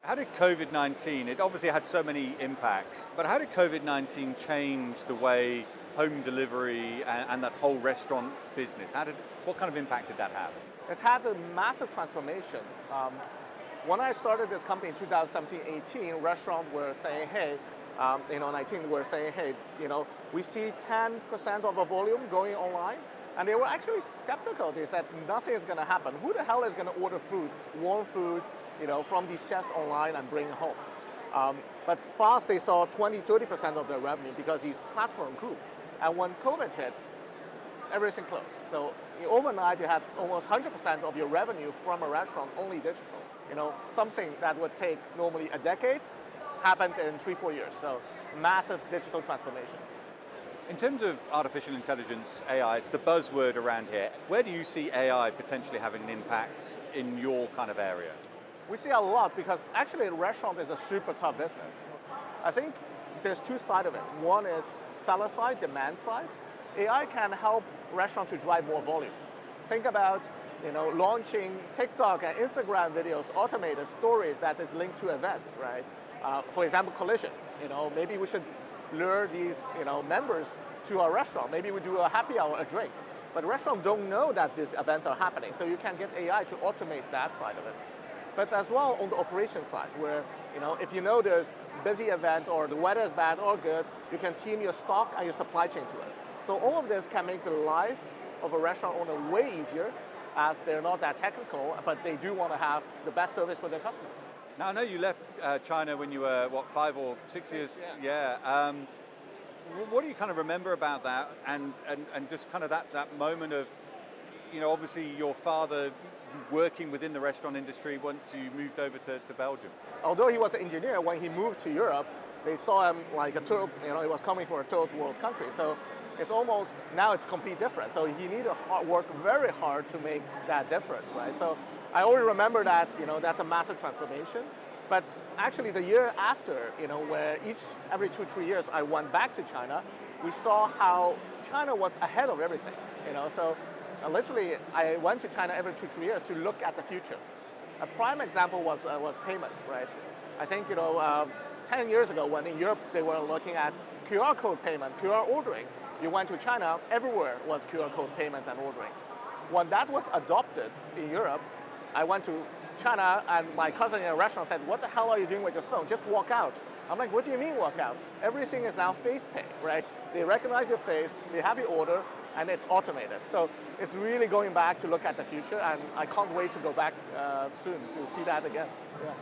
How did COVID-19, it obviously had so many impacts, but how did COVID-19 change the way home delivery and that whole restaurant business? What kind of impact did that have? It's had a massive transformation. When I started this company in 2017-18, restaurants were saying, hey, 19 were saying, hey, we see 10% of the volume going online. And they were actually skeptical. They said nothing is going to happen. Who the hell is going to order food, warm food, from these chefs online and bring it home? But fast, they saw 20-30% of their revenue because these platform grew. And when COVID hit, everything closed. So overnight, you had almost 100% of your revenue from a restaurant only digital. Something that would take normally a decade happened in 3-4 years. So massive digital transformation. In terms of artificial intelligence, AI, it's the buzzword around here. Where do you see AI potentially having an impact in your kind of area? We see a lot because actually a restaurant is a super tough business. I think there's two sides of it. One is seller side, demand side. AI can help restaurants to drive more volume. Think about launching TikTok and Instagram videos, automated stories that is linked to events, right? For example, collision. Maybe we should lure these members to our restaurant. Maybe we do a happy hour, a drink. But restaurants don't know that these events are happening, so you can get AI to automate that side of it. But as well on the operation side, where if there's busy event or the weather is bad or good, you can team your stock and your supply chain to it. So all of this can make the life of a restaurant owner way easier, as they're not that technical, but they do want to have the best service for their customer. Now, I know you left China when you were, 5 or 6 years? Yeah. What do you kind of remember about that and just kind of that moment of, obviously your father working within the restaurant industry once you moved over to Belgium? Although he was an engineer, when he moved to Europe, they saw him like a third, he was coming from a third world country. So it's almost, now it's completely different. So he needed to work very hard to make that difference, right? So I always remember that, that's a massive transformation. But actually the year after, where every 2-3 years I went back to China, we saw how China was ahead of everything, So literally I went to China every 2-3 years to look at the future. A prime example was payment, right? I think, 10 years ago when in Europe they were looking at QR code payment, QR ordering, you went to China, everywhere was QR code payments and ordering. When that was adopted in Europe, I went to China and my cousin in a restaurant said, what the hell are you doing with your phone? Just walk out. I'm like, what do you mean walk out? Everything is now face pay, right? They recognize your face, they have your order, and it's automated. So it's really going back to look at the future, and I can't wait to go back soon to see that again. Yeah.